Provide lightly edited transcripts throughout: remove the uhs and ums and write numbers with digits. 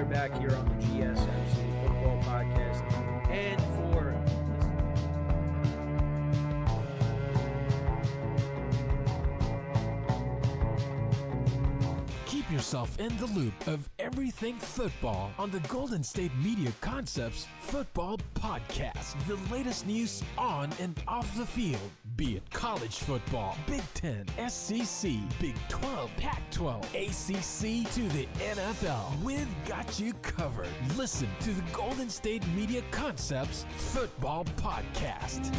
are back here on the GSMC Football Podcast, and for keep yourself in the loop of everything football on the Golden State Media Concepts Football Podcast. The latest news on and off the field, be it college football, Big Ten, SEC, Big 12, Pac-12, ACC to the NFL. We've got you covered. Listen to the Golden State Media Concepts Football Podcast.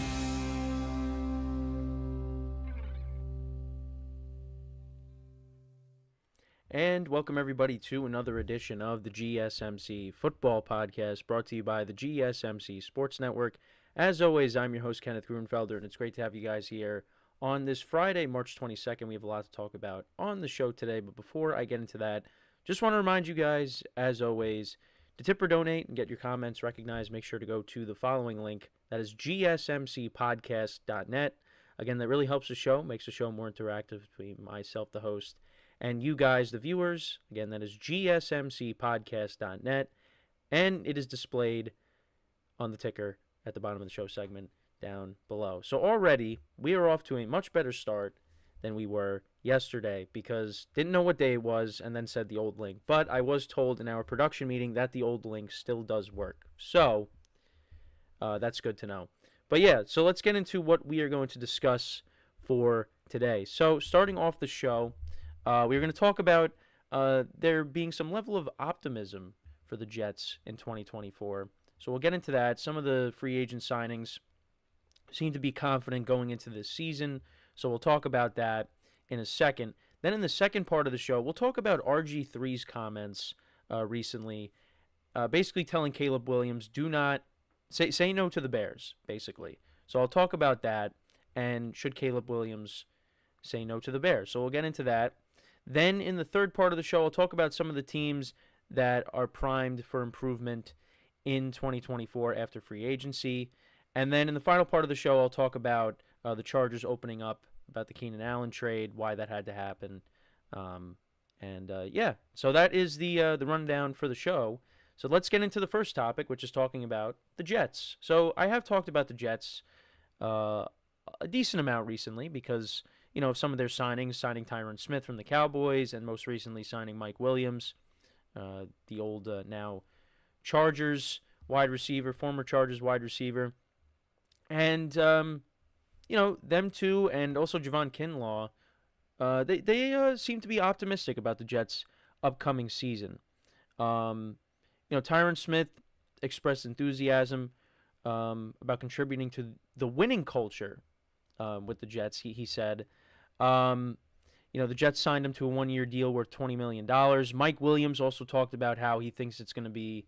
And welcome everybody to another edition of the GSMC Football Podcast, brought to you by the GSMC Sports Network. As always, I'm your host, Kenneth, and it's great to have you guys here on this Friday, March 22nd. We have a lot to talk about on the show today, but before I get into that, just want to remind you guys, as always, to tip or donate and get your comments recognized, make sure to go to the following link. That is gsmcpodcast.net. Again, that really helps the show, makes the show more interactive between myself, the host, and you guys, the viewers. Again, that is gsmcpodcast.net, and it is displayed on the ticker at the bottom of the show segment down below. So already, we are off to a much better start than we were yesterday, because didn't know what day it was and then said the old link. But I was told in our production meeting that the old link still does work. So that's good to know. But yeah, so let's get into what we are going to discuss for today. So starting off the show, we're going to talk about there being some level of optimism for the Jets in 2024. So we'll get into that. Some of the free agent signings seem to be confident going into this season, so we'll talk about that in a second. Then in the second part of the show, we'll talk about RG3's comments recently, basically telling Caleb Williams, do not say no to the Bears, basically. So I'll talk about that, and should Caleb Williams say no to the Bears. So we'll get into that. Then in the third part of the show, I'll talk about some of the teams that are primed for improvement in 2024 after free agency. And then in the final part of the show, I'll talk about the Chargers opening up, about the Keenan Allen trade, why that had to happen. Yeah, so that is the rundown for the show. So let's get into the first topic, which is talking about the Jets. So I have talked about the Jets a decent amount recently because, you know, some of their signings, signing Tyron Smith from the Cowboys, and most recently signing Mike Williams, the old now Chargers wide receiver, former Chargers wide receiver. And, you know, them two, and also Javon Kinlaw, they seem to be optimistic about the Jets' upcoming season. You know, Tyron Smith expressed enthusiasm about contributing to the winning culture with the Jets. He said, you know, the Jets signed him to a one-year deal worth $20 million. Mike Williams also talked about how he thinks it's going to be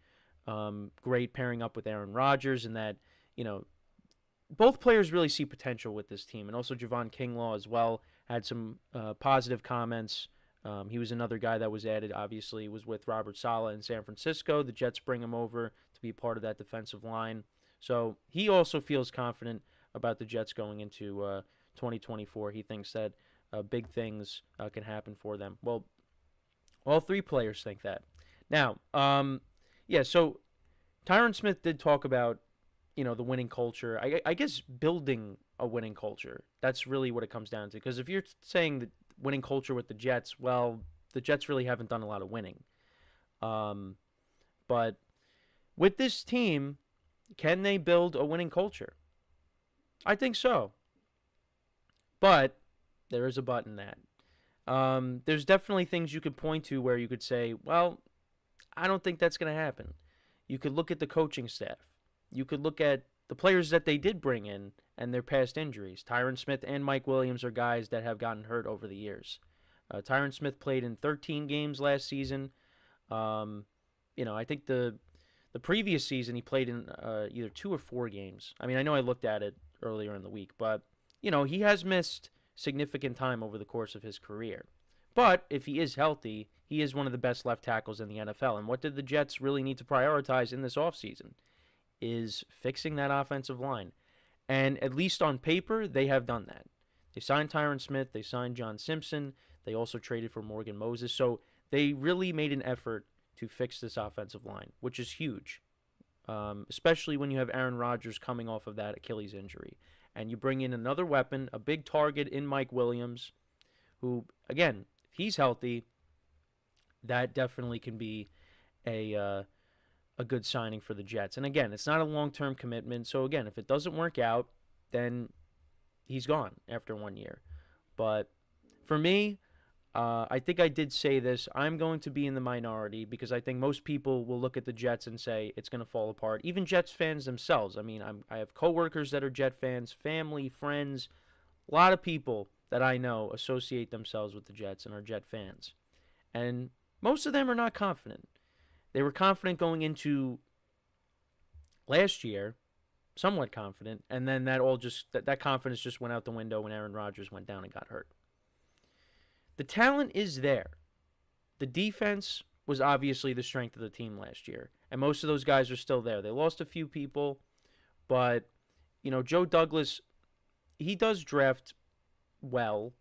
great pairing up with Aaron Rodgers, and that, you know, both players really see potential with this team. And also Javon Kinlaw as well had some positive comments. He was another guy that was added, obviously, was with Robert Saleh in San Francisco. The Jets bring him over to be part of that defensive line. So he also feels confident about the Jets going into 2024. He thinks that big things can happen for them. Well, all three players think that. Now, yeah, so Tyron Smith did talk about, you know, the winning culture. I guess building a winning culture. That's really what it comes down to. Because if you're saying the winning culture with the Jets, well, the Jets really haven't done a lot of winning. But with this team, can they build a winning culture? I think so. But there is a but in that. There's definitely things you could point to where you could say, well, I don't think that's going to happen. You could look at the coaching staff. You could look at the players that they did bring in and their past injuries. Tyron Smith and Mike Williams are guys that have gotten hurt over the years. Tyron Smith played in 13 games last season. You know, I think the previous season he played in either 2 or 4 games. I mean, I know I looked at it earlier in the week, but, you know, he has missed significant time over the course of his career. But if he is healthy, he is one of the best left tackles in the NFL. And what did the Jets really need to prioritize in this offseason? Is fixing that offensive line. And at least on paper, they have done that. They signed Tyron Smith. They signed John Simpson. They also traded for Morgan Moses. So they really made an effort to fix this offensive line, which is huge, especially when you have Aaron Rodgers coming off of that Achilles injury. And you bring in another weapon, a big target in Mike Williams, who, again, if he's healthy, that definitely can be a good signing for the Jets. And again, it's not a long-term commitment. So again, if it doesn't work out, then he's gone after 1 year. But for me, I think I did say this. I'm going to be in the minority because I think most people will look at the Jets and say it's going to fall apart. Even Jets fans themselves. I mean, I have coworkers that are Jet fans, family, friends. A lot of people that I know associate themselves with the Jets and are Jet fans. And most of them are not confident. They were confident going into last year, somewhat confident, and then that confidence just went out the window when Aaron Rodgers went down and got hurt. The talent is there. The defense was obviously the strength of the team last year, and most of those guys are still there. They lost a few people, but Joe Douglas, he does draft well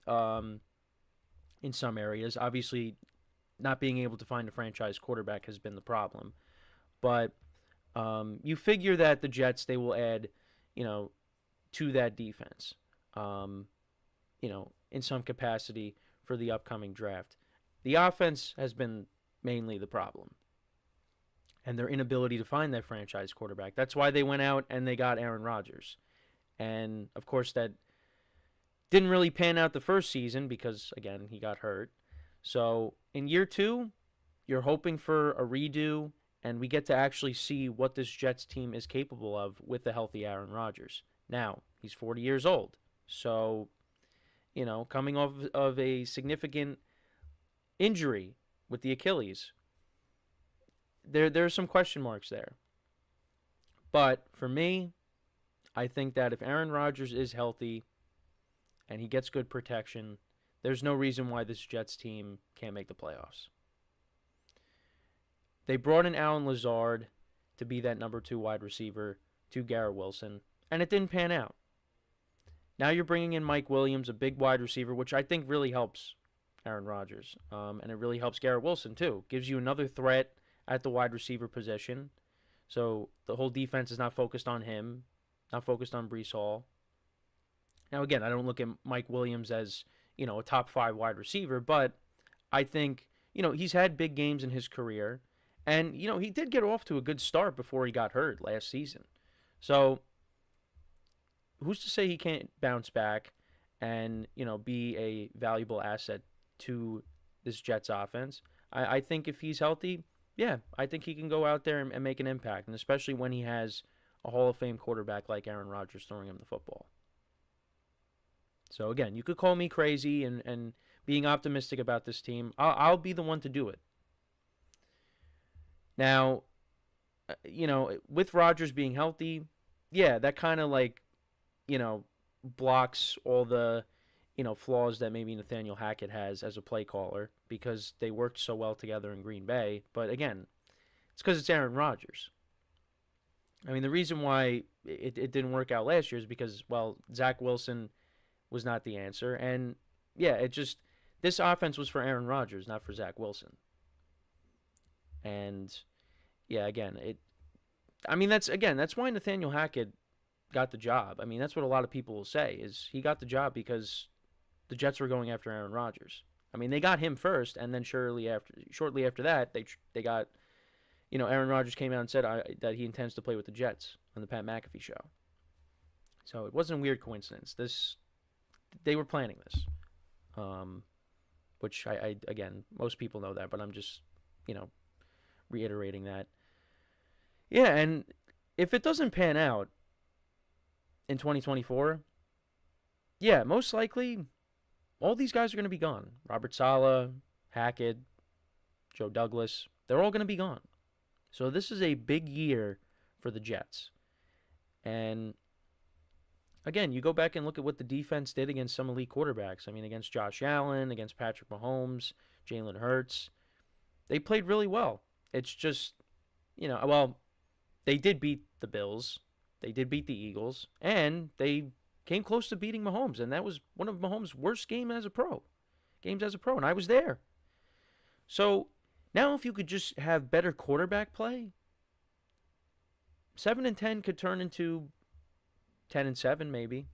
in some areas. Obviously, not being able to find a franchise quarterback has been the problem, but you figure that the Jets, they will add, to that defense, in some capacity for the upcoming draft. The offense has been mainly the problem, and their inability to find that franchise quarterback. That's why they went out and they got Aaron Rodgers. And, of course, that didn't really pan out the first season because, again, he got hurt. So in year 2, you're hoping for a redo, and we get to actually see what this Jets team is capable of with the healthy Aaron Rodgers. Now, he's 40 years old. So, coming off of a significant injury with the Achilles, there are some question marks there. But for me, I think that if Aaron Rodgers is healthy and he gets good protection, there's no reason why this Jets team can't make the playoffs. They brought in Allen Lazard to be that number 2 wide receiver to Garrett Wilson, and it didn't pan out. Now you're bringing in Mike Williams, a big wide receiver, which I think really helps Aaron Rodgers. And it really helps Garrett Wilson, too. Gives you another threat at the wide receiver position. So the whole defense is not focused on him, not focused on Breece Hall. Now, again, I don't look at Mike Williams as, a top 5 wide receiver, but I think, he's had big games in his career. And, he did get off to a good start before he got hurt last season. So who's to say he can't bounce back and, be a valuable asset to this Jets offense? I think if he's healthy, yeah, I think he can go out there and make an impact, and especially when he has a Hall of Fame quarterback like Aaron Rodgers throwing him the football. So, again, you could call me crazy and being optimistic about this team. I'll be the one to do it. Now, with Rodgers being healthy, yeah, that kind of blocks all the, flaws that maybe Nathaniel Hackett has as a play caller because they worked so well together in Green Bay. But again, it's because it's Aaron Rodgers. I mean, the reason why it didn't work out last year is because, well, Zach Wilson was not the answer. And, yeah, this offense was for Aaron Rodgers, not for Zach Wilson. And, yeah, again, that's why Nathaniel Hackett got the job. I mean, that's what a lot of people will say, is he got the job because the Jets were going after Aaron Rodgers. I mean, they got him first, and then shortly after that, they got, Aaron Rodgers came out and said that he intends to play with the Jets on the Pat McAfee show. So it wasn't a weird coincidence. They were planning this, which I again, most people know that, but I'm just, reiterating that. Yeah, and if it doesn't pan out in 2024, yeah, most likely all these guys are going to be gone. Robert Saleh, Hackett, Joe Douglas, they're all going to be gone. So this is a big year for the Jets. And again, you go back and look at what the defense did against some elite quarterbacks. I mean, against Josh Allen, against Patrick Mahomes, Jalen Hurts. They played really well. It's just, they did beat the Bills. They did beat the Eagles. And they came close to beating Mahomes. And that was one of Mahomes' worst games as a pro. And I was there. So Now, if you could just have better quarterback play, 7-10 could turn into 10-7 maybe.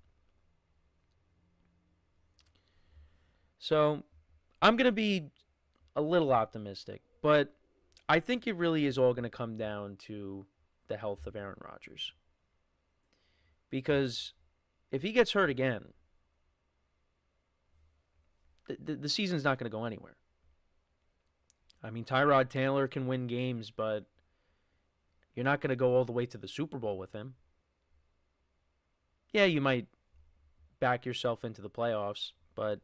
So I'm going to be a little optimistic, but I think it really is all going to come down to the health of Aaron Rodgers. Because if he gets hurt again, the season's not going to go anywhere. I mean, Tyrod Taylor can win games, but you're not going to go all the way to the Super Bowl with him. Yeah, you might back yourself into the playoffs, but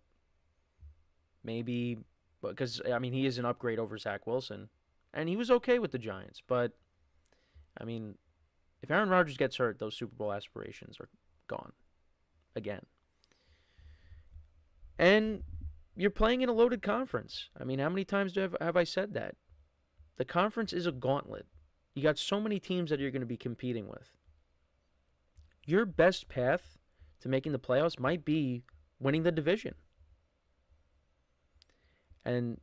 maybe because, I mean, he is an upgrade over Zach Wilson, and he was okay with the Giants, but, I mean, if Aaron Rodgers gets hurt, those Super Bowl aspirations are gone again. And you're playing in a loaded conference. I mean, how many times have I said that? The conference is a gauntlet. You got so many teams that you're going to be competing with. Your best path to making the playoffs might be winning the division. And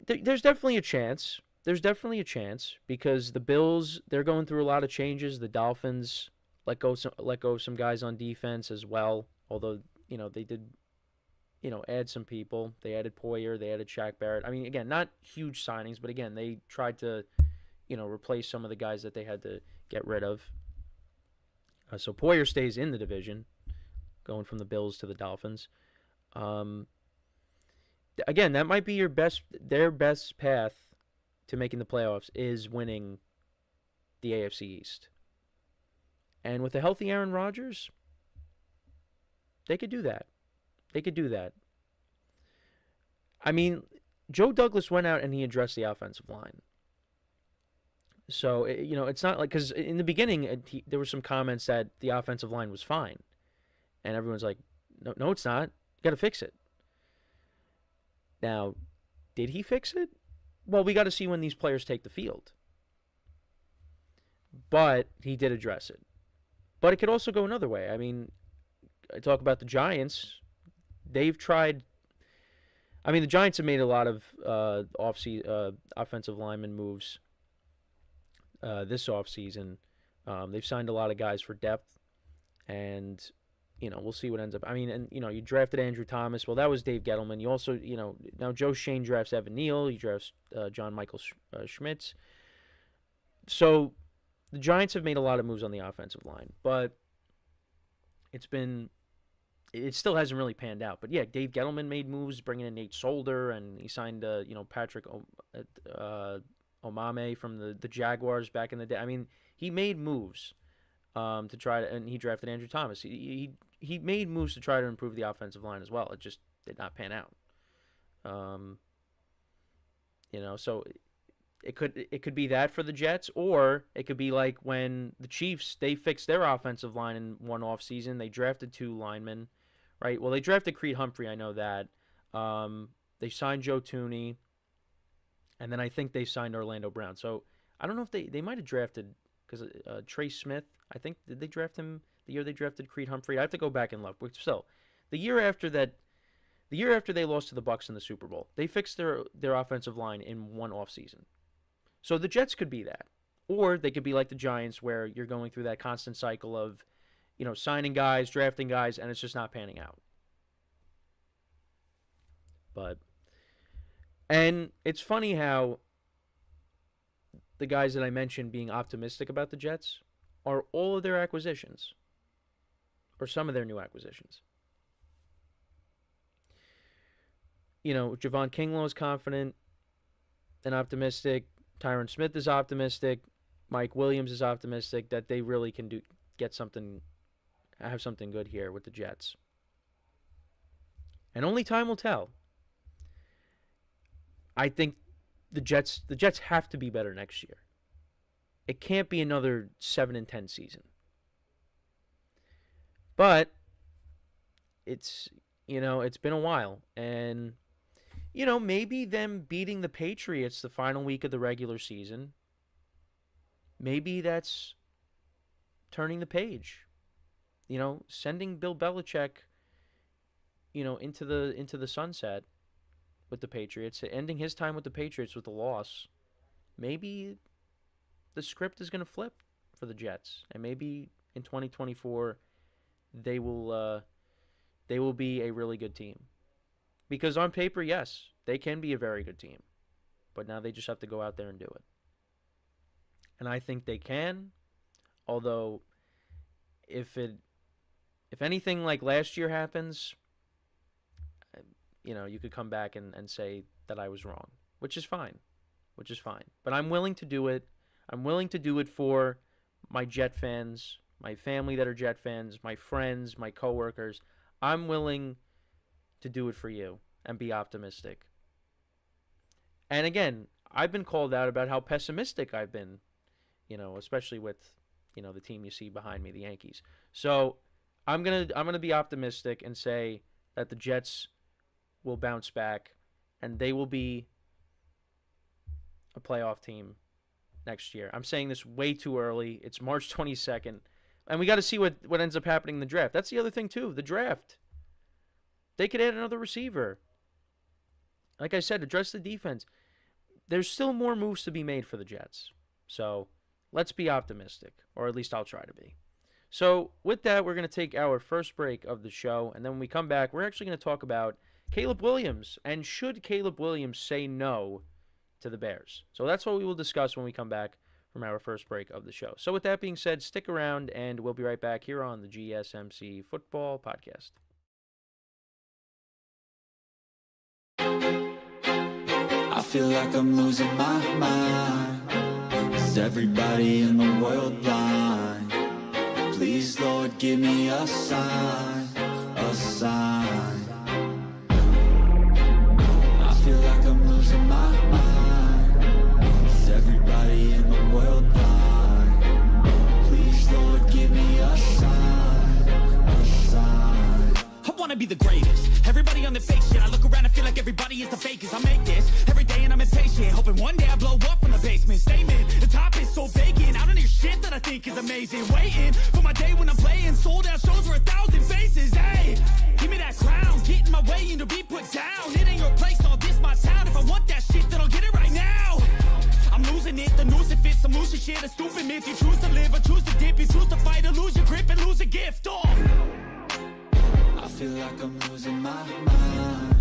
there's definitely a chance. There's definitely a chance because the Bills, they're going through a lot of changes. The Dolphins let go of some guys on defense as well. Although, they did, add some people. They added Poyer. They added Shaq Barrett. I mean, again, not huge signings, but again, they tried to, replace some of the guys that they had to get rid of. So Poyer stays in the division, going from the Bills to the Dolphins. Again, that might be their best path to making the playoffs is winning the AFC East. And with a healthy Aaron Rodgers, they could do that. They could do that. I mean, Joe Douglas went out and he addressed the offensive line. So, it's not like, because in the beginning, there were some comments that the offensive line was fine. And everyone's like, no, it's not. You got to fix it. Now, did he fix it? Well, we got to see when these players take the field. But he did address it. But it could also go another way. I mean, I talk about the Giants. They've tried. I mean, the Giants have made a lot of offensive lineman moves this offseason. They've signed a lot of guys for depth, and we'll see what ends up. I mean, and you drafted Andrew Thomas. Well, that was Dave Gettleman. You also, now Joe Shane drafts Evan Neal. He drafts John Michael Schmitz. So the Giants have made a lot of moves on the offensive line, but it still hasn't really panned out. But yeah, Dave Gettleman made moves, bringing in Nate Solder, and he signed Patrick Omame from the Jaguars back in the day. I mean, he made moves to try to, and he drafted Andrew Thomas. He made moves to try to improve the offensive line as well. It just did not pan out. So it could be that for the Jets, or it could be like when the Chiefs, they fixed their offensive line in one offseason. They drafted 2 linemen, right? Well, they drafted Creed Humphrey, I know that. They signed Joe Tooney, and then I think they signed Orlando Brown. So I don't know if they might have drafted, because Trey Smith, I think, did they draft him the year they drafted Creed Humphrey? I have to go back and look. But still, the year after they lost to the Bucs in the Super Bowl, they fixed their offensive line in one offseason. So the Jets could be that. Or they could be like the Giants, where you're going through that constant cycle of, signing guys, drafting guys, and it's just not panning out. And it's funny how the guys that I mentioned being optimistic about the Jets are all of their acquisitions, or some of their new acquisitions. Javon Kinlaw is confident and optimistic. Tyron Smith is optimistic. Mike Williams is optimistic that they really can have something good here with the Jets. And only time will tell. I think the Jets have to be better next year. It can't be another 7-10 season. But it's been a while, and maybe them beating the Patriots the final week of the regular season, maybe that's turning the page. Sending Bill Belichick, into the sunset, with the Patriots, ending his time with the Patriots with a loss, maybe the script is going to flip for the Jets, and maybe in 2024 they will be a really good team. Because on paper, yes, they can be a very good team, but now they just have to go out there and do it. And I think they can, although if anything like last year happens, you could come back and say that I was wrong, which is fine. But I'm willing to do it. I'm willing to do it for my Jet fans, my family that are Jet fans, my friends, my coworkers. I'm willing to do it for you and be optimistic. And again, I've been called out about how pessimistic I've been, especially with, the team you see behind me, the Yankees. So I'm gonna be optimistic and say that the Jets will bounce back and they will be a playoff team next year. I'm saying this way too early. It's March 22nd. And we got to see what ends up happening in the draft. That's the other thing, too. The draft. They could add another receiver. Like I said, address the defense. There's still more moves to be made for the Jets. So let's be optimistic. Or at least I'll try to be. So with that, we're going to take our first break of the show. And then when we come back, we're actually going to talk about Caleb Williams. And should Caleb Williams say no to the Bears? So that's what we will discuss when we come back from our first break of the show. So with that being said, stick around and we'll be right back here on the GSMC Football Podcast. I feel like I'm losing my mind. Is everybody in the world blind? Please, Lord, give me a sign, a sign. I feel like I'm losing my mind. Is everybody in the world blind? Please, Lord, give me a sign, a sign. I wanna be the greatest. Everybody on the fake shit. I look around and feel like everybody is the fakest. I make this every day and I'm impatient, hoping one day I blow up from the basement. Statement, the top is so vacant. I don't hear shit that I think is amazing. Waiting for my day when I'm playing sold out shows for 1,000 faces. Hey, give me that crown, get in my way and to be put down. It ain't your place, all this my town. If I want that shit, then I'll get it right now. I'm losing it, the noose it fits. Some losing shit, a stupid myth. You choose to live or choose to dip. You choose to fight or lose your grip and lose a gift. Oh, I feel like I'm losing my mind.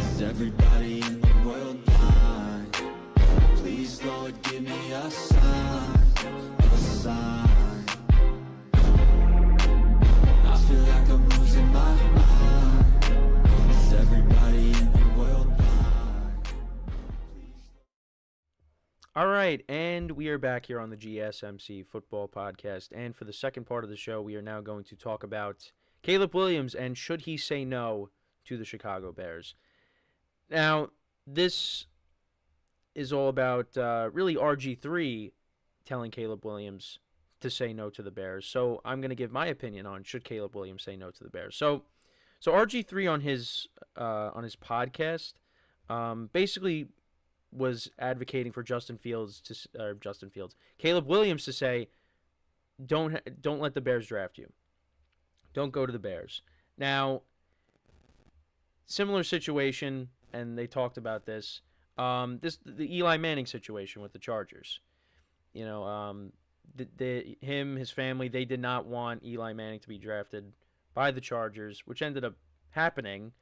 Is everybody in the world blind? Please, Lord, give me a sign, a sign. I feel like I'm losing my mind. Is everybody in the world blind? All right, and we are back here on the GSMC Football Podcast. And for the second part of the show, we are now going to talk about Caleb Williams and should he say no to the Chicago Bears. Now, this is all about really RG3 telling Caleb Williams to say no to the Bears. So I'm going to give my opinion on should Caleb Williams say no to the Bears. So RG3 on his podcast basically was advocating for Caleb Williams to say, don't let the Bears draft you. Don't go to the Bears. Now, similar situation, and they talked about this. The Eli Manning situation with the Chargers. His family, they did not want Eli Manning to be drafted by the Chargers, which ended up happening.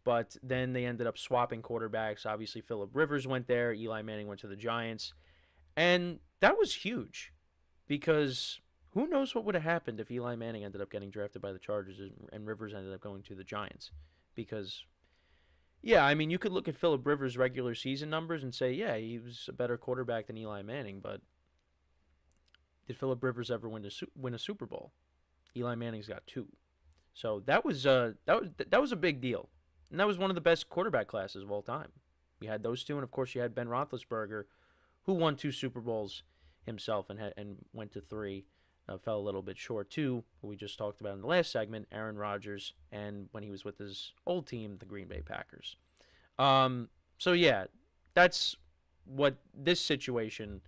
But then they ended up swapping quarterbacks. Obviously, Phillip Rivers went there. Eli Manning went to the Giants. And that was huge because who knows what would have happened if Eli Manning ended up getting drafted by the Chargers and Rivers ended up going to the Giants. Because, yeah, I mean, you could look at Phillip Rivers' regular season numbers and say, yeah, he was a better quarterback than Eli Manning. But did Phillip Rivers ever win a Super Bowl? Eli Manning's got 2. So that was a big deal. And that was one of the best quarterback classes of all time. We had those two, and of course you had Ben Roethlisberger, who won 2 Super Bowls himself and went to 3. Fell a little bit short too, who we just talked about in the last segment, Aaron Rodgers, and when he was with his old team, the Green Bay Packers. So yeah, that's what this situation,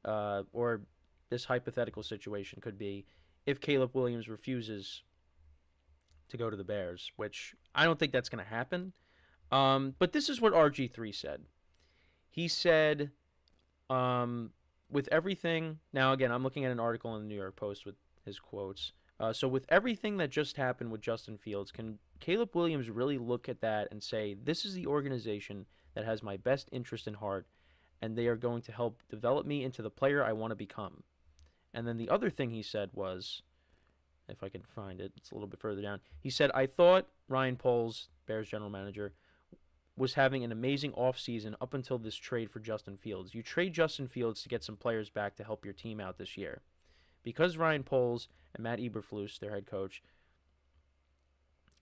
or this hypothetical situation could be if Caleb Williams refuses to go to the Bears, which I don't think that's going to happen. But this is what RG3 said. He said, with everything, now again, I'm looking at an article in the New York Post with his quotes. So with everything that just happened with Justin Fields, can Caleb Williams really look at that and say, this is the organization that has my best interest in heart, and they are going to help develop me into the player I want to become? And then the other thing he said was, if I can find it, it's a little bit further down. He said, I thought Ryan Poles, Bears general manager, was having an amazing offseason up until this trade for Justin Fields. You trade Justin Fields to get some players back to help your team out this year. Because Ryan Poles and Matt Eberflus, their head coach,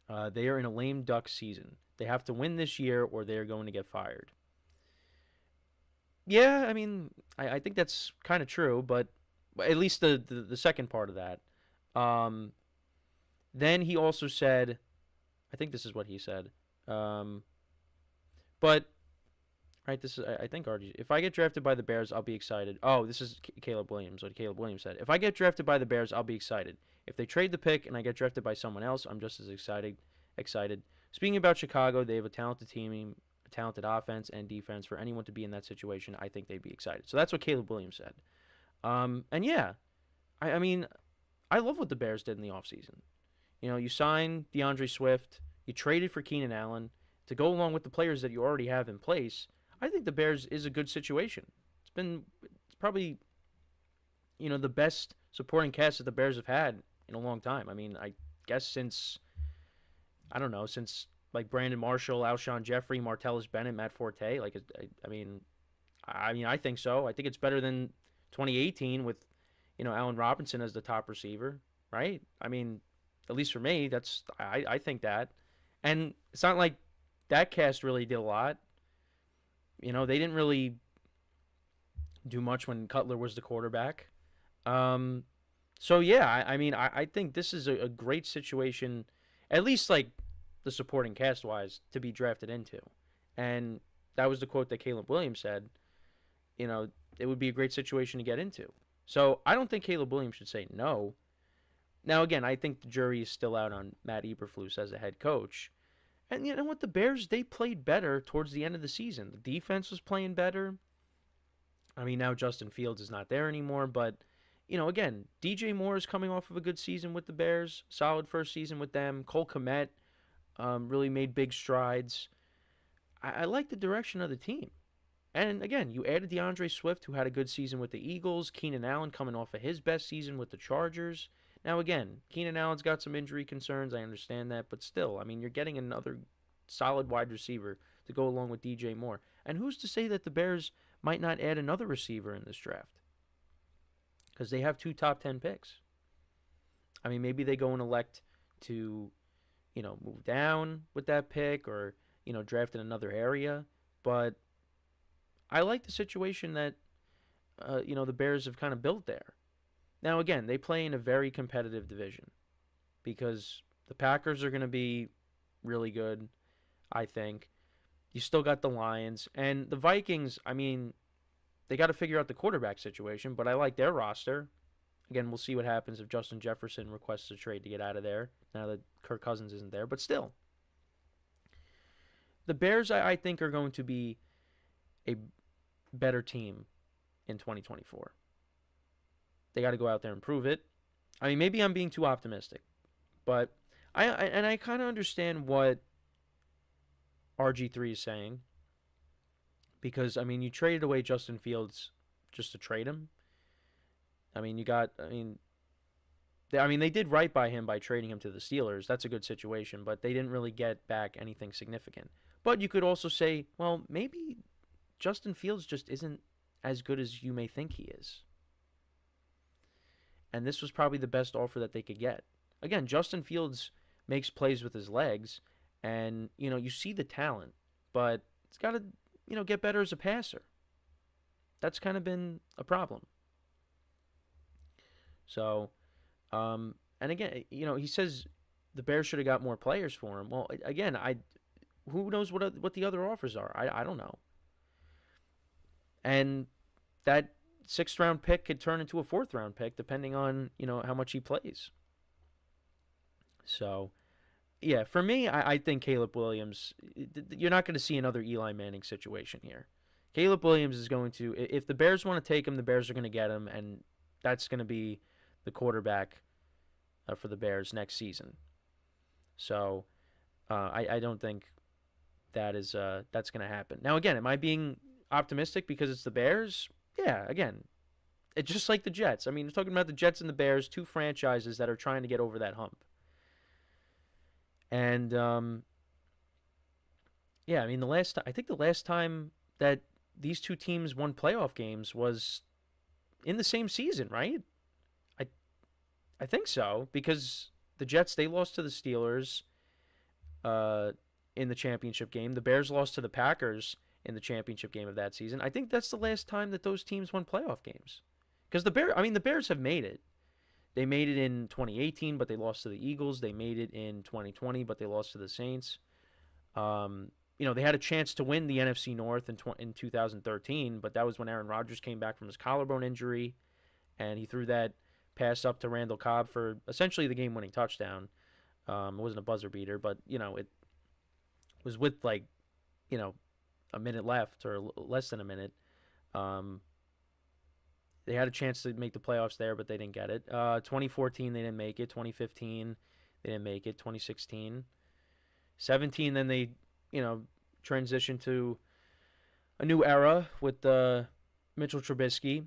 they are in a lame duck season. They have to win this year or they are going to get fired. Yeah, I mean, I think that's kind of true, but at least the second part of that. Then he also said, I think this is what he said, but, right, this is, I think, RG, if I get drafted by the Bears, I'll be excited. Oh, this is Caleb Williams, what Caleb Williams said. If I get drafted by the Bears, I'll be excited. If they trade the pick and I get drafted by someone else, I'm just as excited. Speaking about Chicago, they have a talented team, a talented offense and defense. For anyone to be in that situation, I think they'd be excited. So that's what Caleb Williams said. And yeah, I mean, I love what the Bears did in the offseason. You know, you signed DeAndre Swift, you traded for Keenan Allen to go along with the players that you already have in place. I think the Bears is a good situation. It's probably, you know, the best supporting cast that the Bears have had in a long time. I mean, I guess since like Brandon Marshall, Alshon Jeffrey, Martellus Bennett, Matt Forte. Like, I mean, I think so. I think it's better than 2018 with, you know, Allen Robinson as the top receiver, right? I mean, at least for me, I think that. And it's not like that cast really did a lot. You know, they didn't really do much when Cutler was the quarterback. So, yeah, I mean, I think this is a great situation, at least like the supporting cast-wise, to be drafted into. And that was the quote that Caleb Williams said, you know, it would be a great situation to get into. So I don't think Caleb Williams should say no. Now, again, I think the jury is still out on Matt Eberflus as a head coach. And you know what? The Bears, they played better towards the end of the season. The defense was playing better. I mean, now Justin Fields is not there anymore. But, you know, again, DJ Moore is coming off of a good season with the Bears. Solid first season with them. Cole Kmet really made big strides. I like the direction of the team. And, again, you added DeAndre Swift, who had a good season with the Eagles. Keenan Allen coming off of his best season with the Chargers. Now, again, Keenan Allen's got some injury concerns. I understand that. But still, I mean, you're getting another solid wide receiver to go along with DJ Moore. And who's to say that the Bears might not add another receiver in this draft? Because they have 2 top 10 picks. I mean, maybe they go and elect to, you know, move down with that pick or, you know, draft in another area. But I like the situation that, you know, the Bears have kind of built there. Now, again, they play in a very competitive division because the Packers are going to be really good, I think. You still got the Lions. And the Vikings, I mean, they got to figure out the quarterback situation, but I like their roster. Again, we'll see what happens if Justin Jefferson requests a trade to get out of there now that Kirk Cousins isn't there. But still, the Bears, I think, are going to be a better team in 2024. They got to go out there and prove it. I mean, maybe I'm being too optimistic, but I kind of understand what RG3 is saying because, I mean, you traded away Justin Fields just to trade him. I mean, they did right by him by trading him to the Steelers. That's a good situation, but they didn't really get back anything significant. But you could also say, well, maybe Justin Fields just isn't as good as you may think he is. And this was probably the best offer that they could get. Again, Justin Fields makes plays with his legs, and, you know, you see the talent, but it's got to, you know, get better as a passer. That's kind of been a problem. So, and again, you know, he says the Bears should have got more players for him. Well, again, who knows what the other offers are? I don't know. And that 6th round pick could turn into a 4th round pick depending on, you know, how much he plays. So, Yeah, for me, I think Caleb Williams, you're not going to see another Eli Manning situation here. Caleb Williams is going to, if the Bears want to take him, the Bears are going to get him, and that's going to be the quarterback for the Bears next season. So I don't think that's going to happen. Now, again, am I being optimistic because it's the Bears? Yeah, again, it's just like the Jets. I mean, we're talking about the Jets and the Bears, two franchises that are trying to get over that hump. And yeah, I mean, I think the last time that these two teams won playoff games was in the same season, right? I think so, because the Jets, they lost to the Steelers in the championship game. The Bears lost to the Packers in the championship game of that season. I think that's the last time that those teams won playoff games. Because the Bears have made it. They made it in 2018, but they lost to the Eagles. They made it in 2020, but they lost to the Saints. They had a chance to win the NFC North in 2013, but that was when Aaron Rodgers came back from his collarbone injury, and he threw that pass up to Randall Cobb for essentially the game-winning touchdown. It wasn't a buzzer beater, but it was with a minute left or less than a minute. They had a chance to make the playoffs there, but they didn't get it. 2014, they didn't make it. 2015, they didn't make it. 2016, 17, then they transitioned to a new era with Mitchell Trubisky.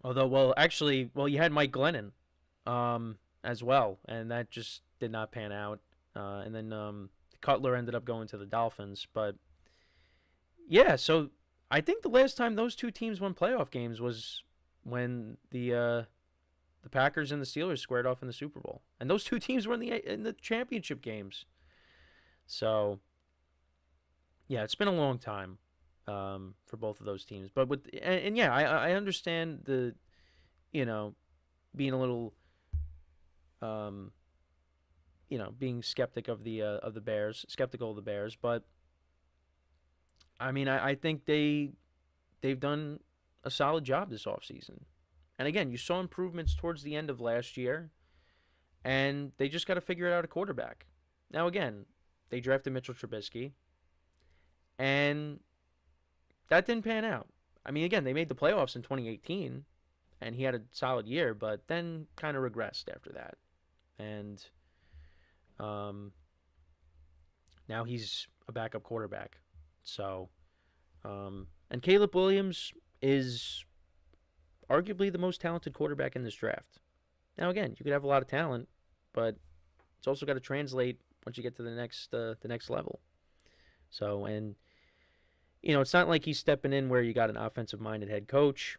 Although, you had Mike Glennon as well, and that just did not pan out. And then Cutler ended up going to the Dolphins. But, yeah, so I think the last time those two teams won playoff games was when the Packers and the Steelers squared off in the Super Bowl. And those two teams were in the championship games. So, yeah, it's been a long time for both of those teams. But I understand the, being a little, being skeptical of the Bears. But I mean, I think they've done a solid job this offseason. And again, you saw improvements towards the end of last year, and they just got to figure out a quarterback. Now, again, they drafted Mitchell Trubisky, and that didn't pan out. I mean, again, they made the playoffs in 2018, and he had a solid year, but then kind of regressed after that. And now he's a backup quarterback. So, and Caleb Williams is arguably the most talented quarterback in this draft. Now, again, you could have a lot of talent, but it's also got to translate once you get to the next level. So, and it's not like he's stepping in where you got an offensive-minded head coach.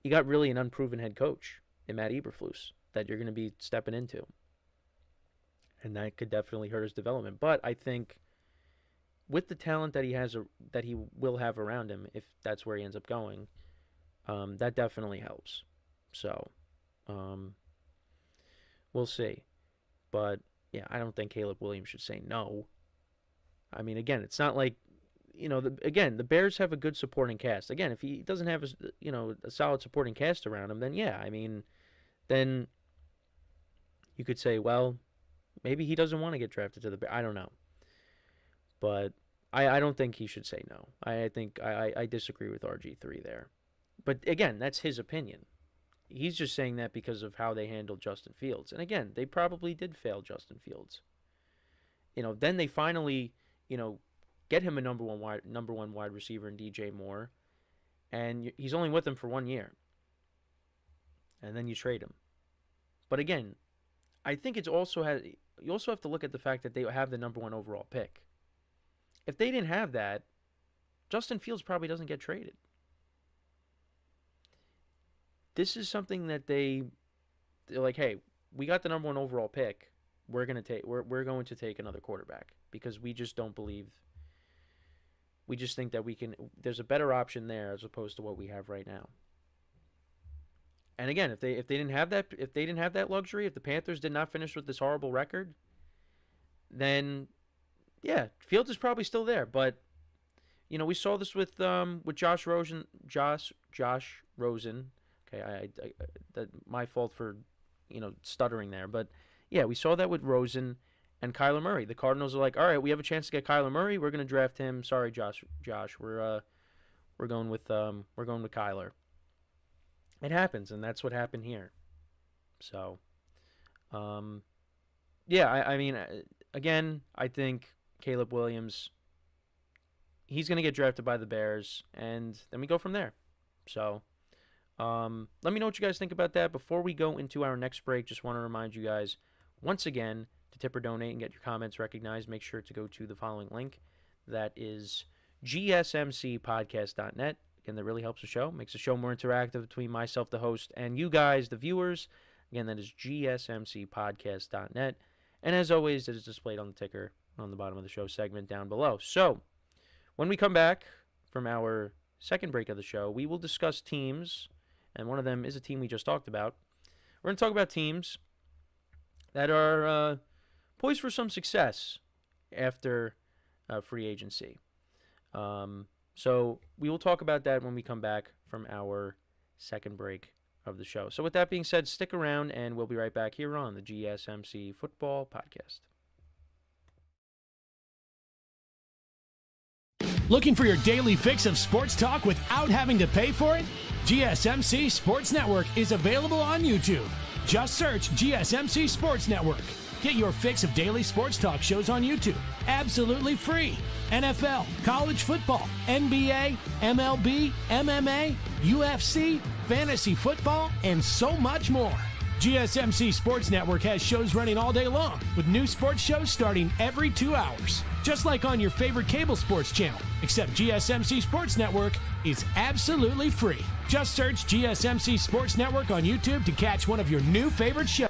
You got really an unproven head coach in Matt Eberflus that you're going to be stepping into, and that could definitely hurt his development. But I think with the talent that he has, that he will have around him, if that's where he ends up going, that definitely helps. So, we'll see. But yeah, I don't think Caleb Williams should say no. I mean, again, it's not like, the Bears have a good supporting cast. Again, if he doesn't have a solid supporting cast around him, then yeah, I mean, then you could say, well, maybe he doesn't want to get drafted to the Bears. I don't know. But I don't think he should say no. I think I disagree with RG3 there. But again, that's his opinion. He's just saying that because of how they handled Justin Fields. And again, they probably did fail Justin Fields. Then they finally, get him a number one wide receiver in DJ Moore, and he's only with them for 1 year. And then you trade him. But again, I think you also have to look at the fact that they have the number one overall pick. If they didn't have that, Justin Fields probably doesn't get traded. This is something that they're like, hey, we got the number one overall pick. We're going to take another quarterback because we just don't believe. We just think that there's a better option there as opposed to what we have right now. And again, if they didn't have that luxury, if the Panthers did not finish with this horrible record, then yeah, Fields is probably still there. But we saw this with Josh Rosen. Josh Rosen. Okay, that my fault for stuttering there. But yeah, we saw that with Rosen, and Kyler Murray. The Cardinals are like, all right, we have a chance to get Kyler Murray. We're going to draft him. Sorry, Josh, we're going with Kyler. It happens, and that's what happened here. So, yeah, I mean, again, I think Caleb Williams, he's going to get drafted by the Bears, and then we go from there. So, let me know what you guys think about that. Before we go into our next break, just want to remind you guys, once again, to tip or donate and get your comments recognized, make sure to go to the following link. That is GSMCpodcast.net. Again, that really helps the show, makes the show more interactive between myself, the host, and you guys, the viewers. Again, that is GSMCpodcast.net. And as always, it is displayed on the ticker on the bottom of the show segment down below. So, when we come back from our second break of the show, we will discuss teams, and one of them is a team we just talked about. We're going to talk about teams that are poised for some success after free agency. So we will talk about that when we come back from our second break of the show. So with that being said, stick around, and we'll be right back here on the GSMC Football Podcast. Looking for your daily fix of sports talk without having to pay for it? GSMC Sports Network is available on YouTube. Just search GSMC Sports Network. Get your fix of daily sports talk shows on YouTube, absolutely free. NFL, college football, NBA, MLB, MMA, UFC, fantasy football, and so much more. GSMC Sports Network has shows running all day long, with new sports shows starting every 2 hours. Just like on your favorite cable sports channel, except GSMC Sports Network is absolutely free. Just search GSMC Sports Network on YouTube to catch one of your new favorite shows,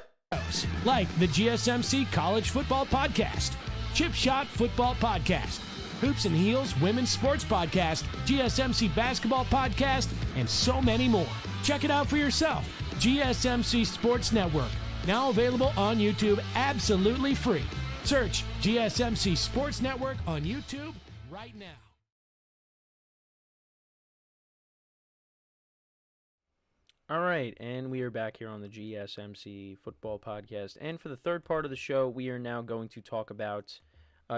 like the GSMC College Football Podcast, Chip Shot Football Podcast, Hoops and Heels Women's Sports Podcast, GSMC Basketball Podcast, and so many more. Check it out for yourself. GSMC Sports Network, now available on YouTube absolutely free. Search GSMC Sports Network on YouTube right now. All right, and we are back here on the GSMC Football Podcast. And for the third part of the show, we are now going to talk about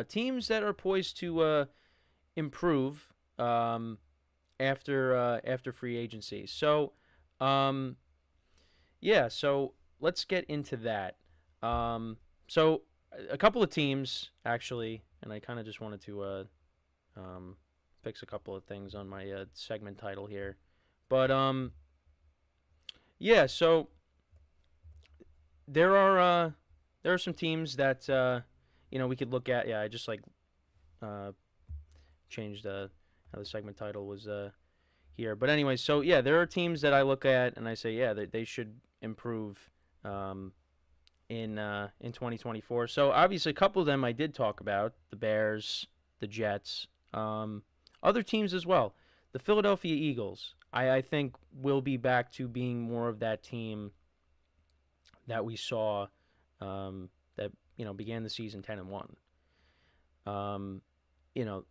teams that are poised to improve after free agency. So, yeah, so let's get into that. So a couple of teams, actually, and I kind of just wanted to fix a couple of things on my segment title here. But, yeah, so there are some teams that we could look at. Yeah, I just changed how the segment title was here. But anyway, so yeah, there are teams that I look at and I say, yeah, they should improve in 2024. So obviously, a couple of them I did talk about: the Bears, the Jets, other teams as well. The Philadelphia Eagles, I think, will be back to being more of that team that we saw that began the season 10-1.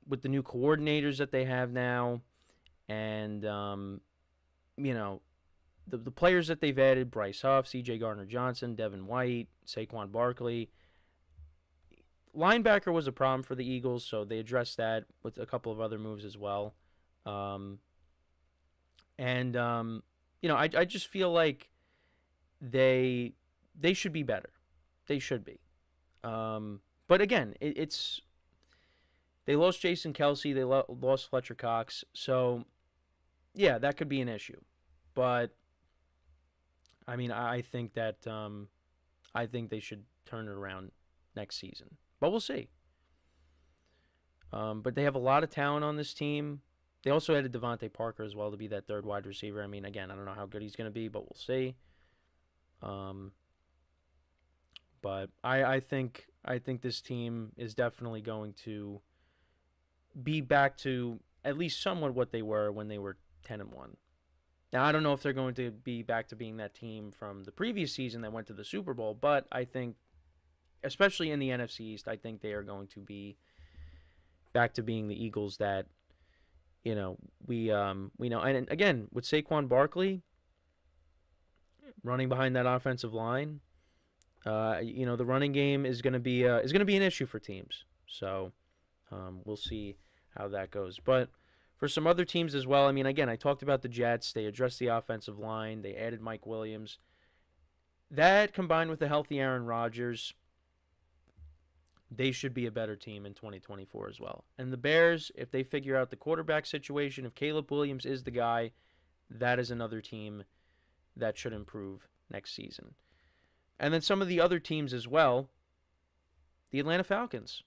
With the new coordinators that they have now, and the players that they've added: Bryce Huff, C.J. Gardner-Johnson, Devin White, Saquon Barkley. Linebacker was a problem for the Eagles, so they addressed that with a couple of other moves as well. I just feel like they should be better. They should be. But again, it's they lost Jason Kelsey, they lost Fletcher Cox, so yeah, that could be an issue. But I mean, I think that I think they should turn it around next season. But we'll see. But they have a lot of talent on this team. They also added Devontae Parker as well to be that third wide receiver. I mean, again, I don't know how good he's going to be, but we'll see. But I think this team is definitely going to be back to at least somewhat what they were when they were 10-1. Now, I don't know if they're going to be back to being that team from the previous season that went to the Super Bowl, but I think, especially in the NFC East, I think they are going to be back to being the Eagles that we know. And again, with Saquon Barkley running behind that offensive line, The running game is going to be an issue for teams. So we'll see how that goes. But for some other teams as well, I mean, again, I talked about the Jets. They addressed the offensive line. They added Mike Williams. That combined with the healthy Aaron Rodgers, they should be a better team in 2024 as well. And the Bears, if they figure out the quarterback situation, if Caleb Williams is the guy, that is another team that should improve next season. And then some of the other teams as well, the Atlanta Falcons.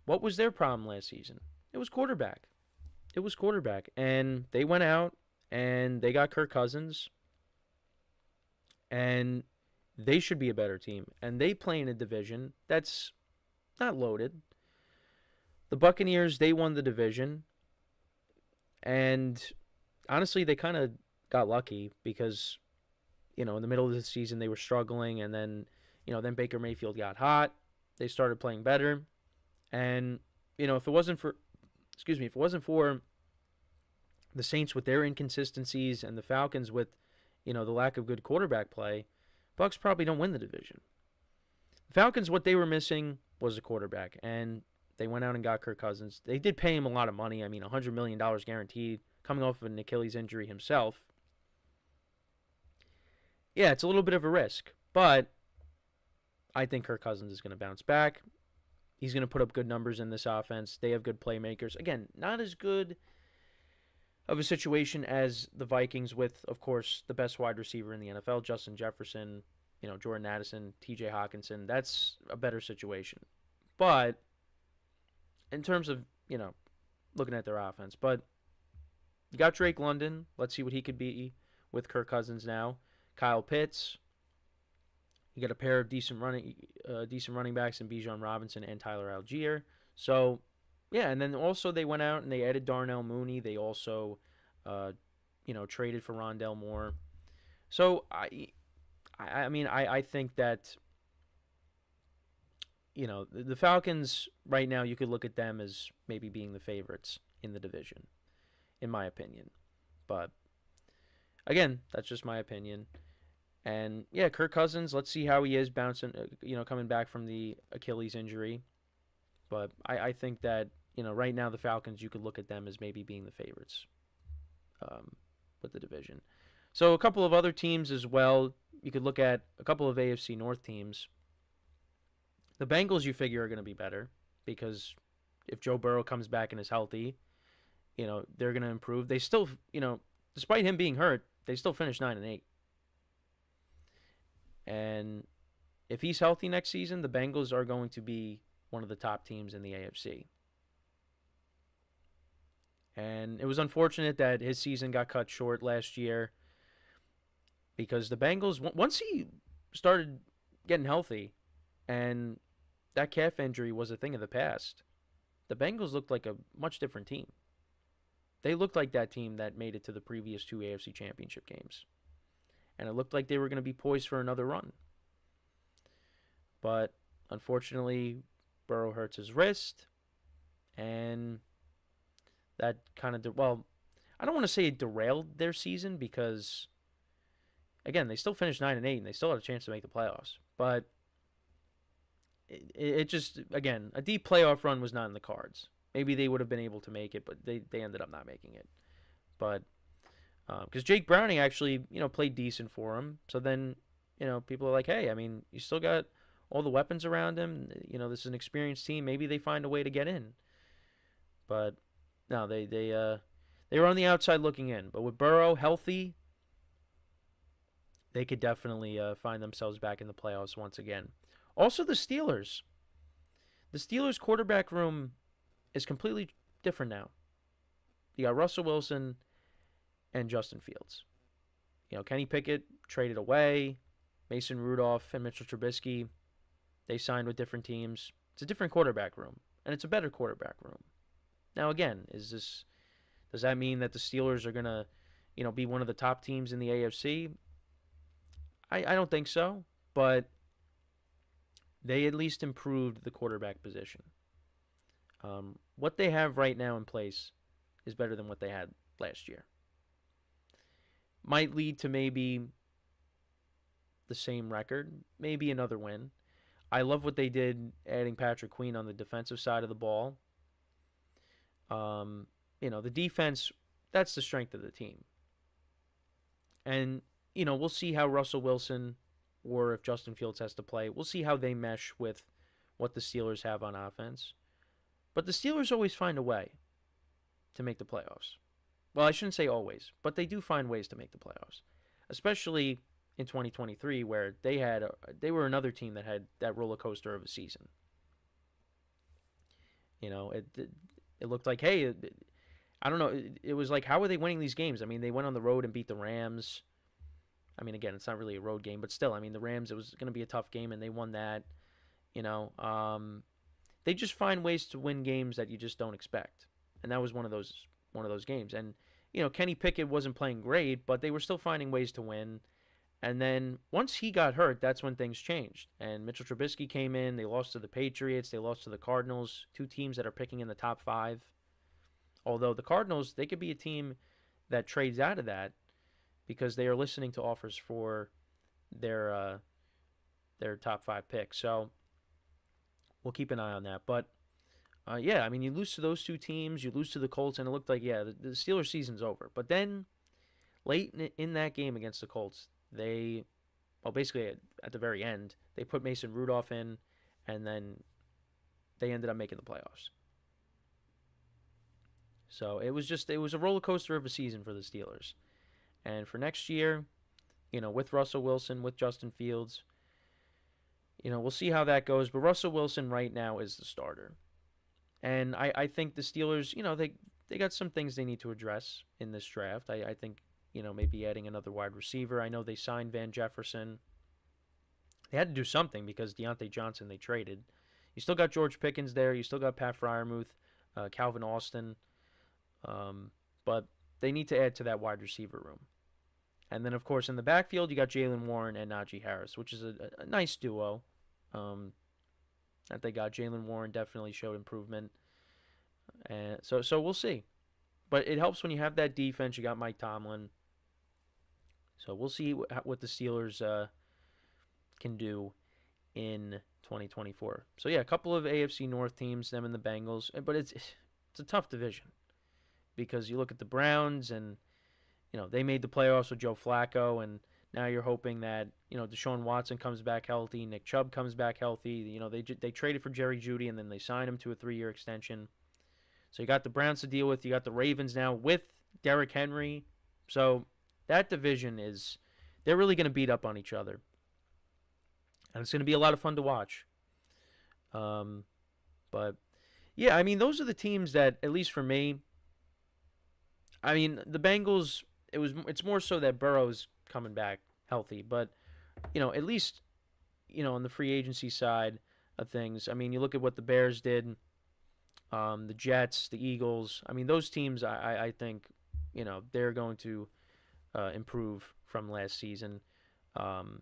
What was their problem last season? It was quarterback. And they went out and they got Kirk Cousins. And they should be a better team. And they play in a division that's not loaded. The Buccaneers, they won the division. And honestly, they kind of got lucky because, in the middle of the season, they were struggling. And then, then Baker Mayfield got hot. They started playing better. And, if it wasn't for the Saints with their inconsistencies and the Falcons with, the lack of good quarterback play, Bucs probably don't win the division. The Falcons, what they were missing was a quarterback, and they went out and got Kirk Cousins. They did pay him a lot of money. I mean, $100 million guaranteed, coming off of an Achilles injury himself. Yeah, it's a little bit of a risk, but I think Kirk Cousins is going to bounce back. He's going to put up good numbers in this offense. They have good playmakers. Again, not as good of a situation as the Vikings with, of course, the best wide receiver in the NFL, Justin Jefferson, Jordan Addison, TJ Hawkinson. That's a better situation. But in terms of, looking at their offense. But you got Drake London. Let's see what he could be with Kirk Cousins now. Kyle Pitts. You got a pair of decent running backs in Bijan Robinson and Tyler Algier. So, yeah, and then also they went out and they added Darnell Mooney. They also, traded for Rondell Moore. So I think that, the Falcons right now, you could look at them as maybe being the favorites in the division, in my opinion. But again, that's just my opinion. And yeah, Kirk Cousins, let's see how he is bouncing, coming back from the Achilles injury. But I think that, right now the Falcons, you could look at them as maybe being the favorites with the division. So a couple of other teams as well. You could look at a couple of AFC North teams. The Bengals, you figure, are going to be better because if Joe Burrow comes back and is healthy, they're going to improve. They still, despite him being hurt, they still finished 9-8. And if he's healthy next season, the Bengals are going to be one of the top teams in the AFC. And it was unfortunate that his season got cut short last year because the Bengals, once he started getting healthy and that calf injury was a thing of the past, the Bengals looked like a much different team. They looked like that team that made it to the previous 2 AFC championship games. And it looked like they were going to be poised for another run. But unfortunately, Burrow hurts his wrist. And that kind of, I don't want to say it derailed their season because, again, they still finished 9-8 and they still had a chance to make the playoffs. But it just, again, a deep playoff run was not in the cards. Maybe they would have been able to make it, but they ended up not making it. But because Jake Browning actually, played decent for him. So then, people are like, hey, I mean, you still got all the weapons around him. This is an experienced team. Maybe they find a way to get in. But no, they were on the outside looking in. But with Burrow healthy, they could definitely find themselves back in the playoffs once again. Also, the Steelers. The Steelers' quarterback room is completely different now. You got Russell Wilson and Justin Fields. Kenny Pickett traded away. Mason Rudolph and Mitchell Trubisky, they signed with different teams. It's a different quarterback room, and it's a better quarterback room. Now, again, does that mean that the Steelers are going to, be one of the top teams in the AFC? I don't think so, but they at least improved the quarterback position. What they have right now in place is better than what they had last year. Might lead to maybe, the same record, maybe another win. I love what they did adding Patrick Queen on the defensive side of the ball. The defense, that's the strength of the team. And, we'll see how Russell Wilson, or if Justin Fields has to play, we'll see how they mesh with what the Steelers have on offense. But the Steelers always find a way to make the playoffs. Well, I shouldn't say always, but they do find ways to make the playoffs, especially in 2023, where they were another team that had that roller coaster of a season. It looked like, hey, I don't know, it was like, how are they winning these games? I mean, they went on the road and beat the Rams. I mean, again, it's not really a road game, but still, I mean, the Rams, it was going to be a tough game, and they won that. They just find ways to win games that you just don't expect, and that was one of those games. And Kenny Pickett wasn't playing great, but they were still finding ways to win. And then once he got hurt, that's when things changed. And Mitchell Trubisky came in. They lost to the Patriots. They lost to the Cardinals, two teams that are picking in the top 5. Although the Cardinals, they could be a team that trades out of that because they are listening to offers for their top 5 pick. So we'll keep an eye on that. But, you lose to those two teams. You lose to the Colts, and it looked like, the Steelers' season's over. But then late in that game against the Colts, basically at the very end, they put Mason Rudolph in, and then they ended up making the playoffs. So it was a roller coaster of a season for the Steelers. And for next year, with Russell Wilson, with Justin Fields, we'll see how that goes. But Russell Wilson right now is the starter. And I think the Steelers, they got some things they need to address in this draft. I think, maybe adding another wide receiver. I know they signed Van Jefferson. They had to do something because Deontay Johnson they traded. You still got George Pickens there. You still got Pat Freiermuth, Calvin Austin. But they need to add to that wide receiver room. And then, of course, in the backfield, you got Jaylen Warren and Najee Harris, which is a nice duo that they got. Jaylen Warren definitely showed improvement. And so we'll see. But it helps when you have that defense. You got Mike Tomlin. So we'll see what the Steelers can do in 2024. So, a couple of AFC North teams, them and the Bengals. But it's a tough division because you look at the Browns and, they made the playoffs with Joe Flacco, and now you're hoping that, Deshaun Watson comes back healthy, Nick Chubb comes back healthy. They traded for Jerry Jeudy, and then they signed him to a 3-year extension. So you got the Browns to deal with. You got the Ravens now with Derrick Henry. So that division they're really going to beat up on each other. And it's going to be a lot of fun to watch. But, those are the teams that, at least for me, the Bengals, it's more so that Burrow's coming back healthy. But, at least, on the free agency side of things, you look at what the Bears did, the Jets, the Eagles. Those teams, I think, they're going to improve from last season. The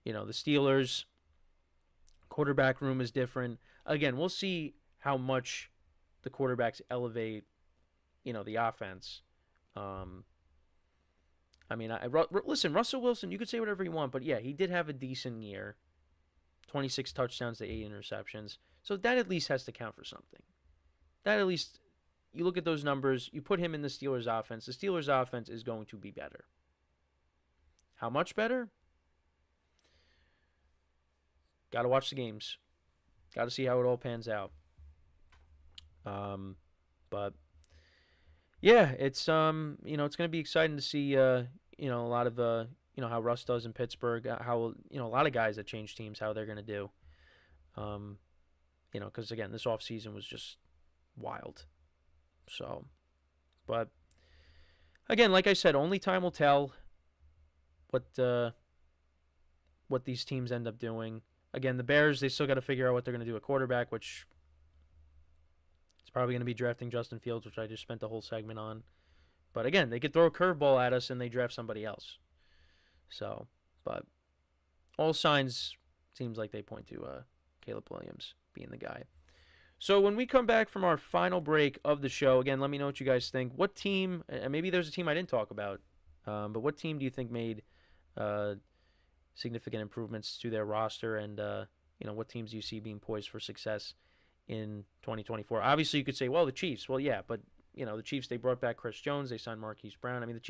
Steelers, quarterback room is different. Again, we'll see how much the quarterbacks elevate, the offense. Listen, Russell Wilson, you could say whatever you want, but he did have a decent year. 26 touchdowns to 8 interceptions. So that at least has to count for something. That at least, you look at those numbers, you put him in the Steelers offense. The Steelers offense is going to be better. How much better? Got to watch the games. Got to see how it all pans out. But it's it's going to be exciting to see a lot of how Russ does in Pittsburgh, how a lot of guys that change teams, how they're going to do. Because again, this offseason was just wild. So, but again, like I said, only time will tell what these teams end up doing. Again, the Bears, they still got to figure out what they're going to do at quarterback, which it's probably going to be drafting Justin Fields, which I just spent the whole segment on. But again, they could throw a curveball at us and they draft somebody else. So, but all signs seems like they point to Caleb Williams being the guy. So when we come back from our final break of the show, again, let me know what you guys think. What team, and maybe there's a team I didn't talk about, but what team do you think made significant improvements to their roster, and what teams do you see being poised for success in 2024? Obviously, you could say, well, the Chiefs. Well, yeah, but the Chiefs, they brought back Chris Jones, they signed Marquise Brown. I mean, the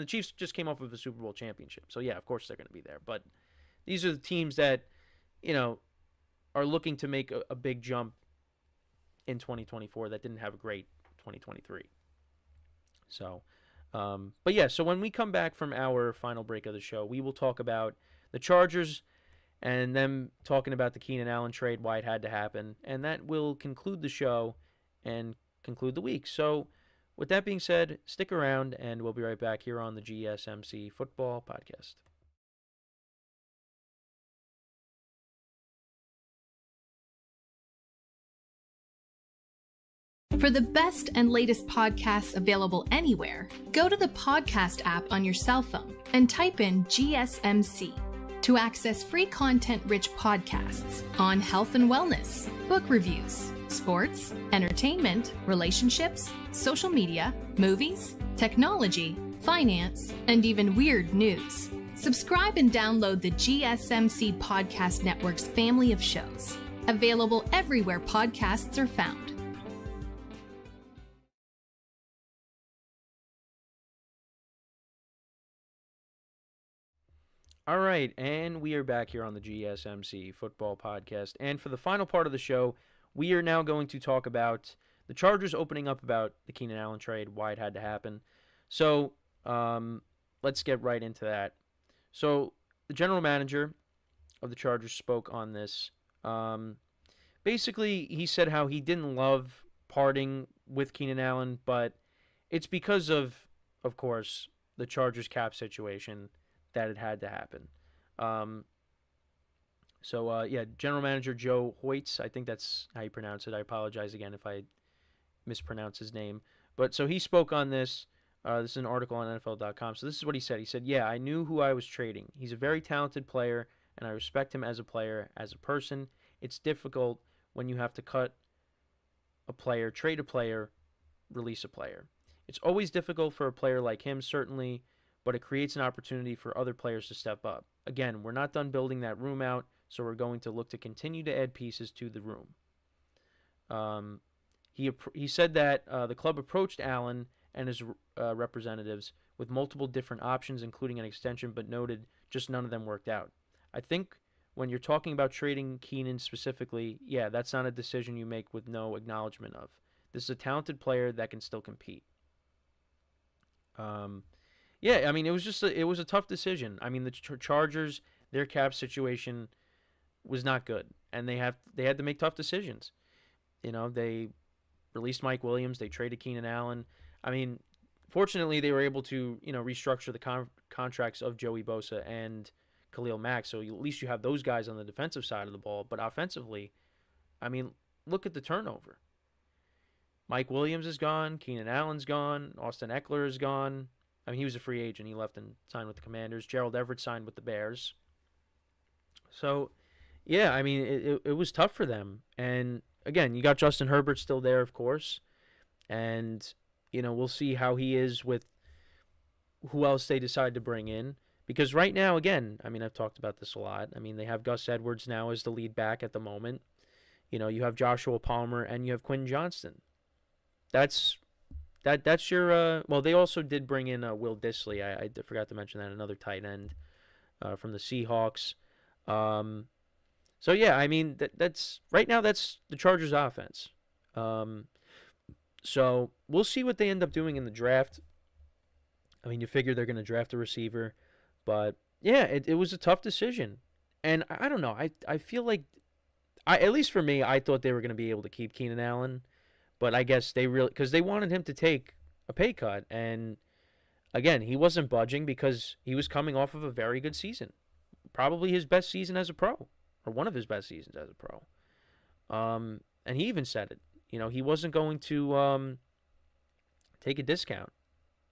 Chiefs just came off of a Super Bowl championship, so yeah, of course they're going to be there. But these are the teams that are looking to make a big jump in 2024 that didn't have a great 2023. So, but yeah, so when we come back from our final break of the show, we will talk about the Chargers and them talking about the Keenan Allen trade, why it had to happen, and that will conclude the show and conclude the week. So, with that being said, stick around, and we'll be right back here on the GSMC Football Podcast. For the best and latest podcasts available anywhere, go to the podcast app on your cell phone and type in GSMC to access free content-rich podcasts on health and wellness, book reviews, sports, entertainment, relationships, social media, movies, technology, finance, and even weird news. Subscribe and download the GSMC Podcast Network's family of shows, available everywhere podcasts are found. All right, and we are back here on the GSMC Football Podcast. And for the final part of the show, we are now going to talk about the Chargers opening up about the Keenan Allen trade, why it had to happen. So let's get right into that. So the general manager of the Chargers spoke on this. Basically, he said how he didn't love parting with Keenan Allen, but it's because of course, the Chargers cap situation that it had to happen. General Manager Joe Hoyts, I think that's how you pronounce it. I apologize again if I mispronounce his name. But so he spoke on this. This is an article on NFL.com. So this is what he said. He said, yeah, I knew who I was trading. He's a very talented player, and I respect him as a player, as a person. It's difficult when you have to cut a player, trade a player, release a player. It's always difficult for a player like him, certainly, but it creates an opportunity for other players to step up. Again, we're not done building that room out, so we're going to look to continue to add pieces to the room. He said that the club approached Allen and his representatives with multiple different options, including an extension, but noted just none of them worked out. I think when you're talking about trading Keenan specifically, yeah, that's not a decision you make with no acknowledgement of. This is a talented player that can still compete. Yeah, I mean, it was a tough decision. I mean, the Chargers, their cap situation was not good, and they had to make tough decisions. They released Mike Williams, they traded Keenan Allen. I mean, fortunately, they were able to restructure the contracts of Joey Bosa and Khalil Mack, so at least you have those guys on the defensive side of the ball. But offensively, I mean, look at the turnover. Mike Williams is gone, Keenan Allen's gone, Austin Eckler is gone. I mean, he was a free agent. He left and signed with the Commanders. Gerald Everett signed with the Bears. So, yeah, I mean, it was tough for them. And, again, you got Justin Herbert still there, of course. And, we'll see how he is with who else they decide to bring in. Because right now, again, I mean, I've talked about this a lot. I mean, they have Gus Edwards now as the lead back at the moment. You have Joshua Palmer and you have Quinn Johnston. That's your well, they also did bring in Will Dissly. I forgot to mention that, another tight end from the Seahawks. So yeah, I mean that's right now that's the Chargers offense. So we'll see what they end up doing in the draft. I mean, you figure they're going to draft a receiver, but yeah, it was a tough decision. And I don't know. I feel like at least for me, I thought they were going to be able to keep Keenan Allen. But I guess because they wanted him to take a pay cut. And again, he wasn't budging because he was coming off of a very good season. Probably his best season as a pro, or one of his best seasons as a pro. And he even said it. He wasn't going to take a discount,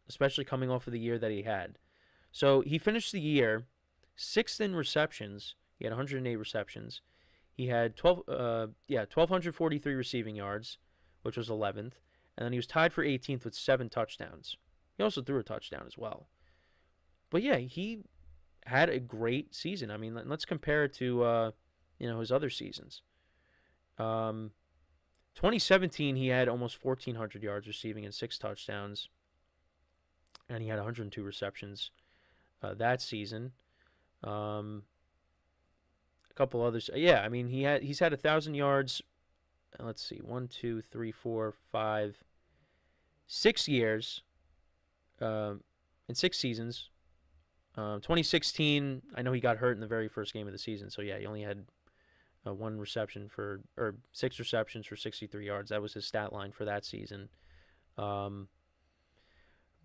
especially coming off of the year that he had. So he finished the year 6th in receptions. He had 108 receptions. He had 1,243 receiving yards, which was 11th, and then he was tied for 18th with 7 touchdowns. He also threw a touchdown as well. But yeah, had a great season. I mean, let's compare it to his other seasons. 2017, he had almost 1,400 yards receiving and 6 touchdowns, and he had 102 receptions that season. A couple others. Yeah, I mean, he's had 1,000 yards. Let's see, 1, 2, 3, 4, 5, 6 years in 6 seasons. 2016, I know he got hurt in the very first game of the season, so yeah, he only had 6 receptions for 63 yards. That was his stat line for that season. But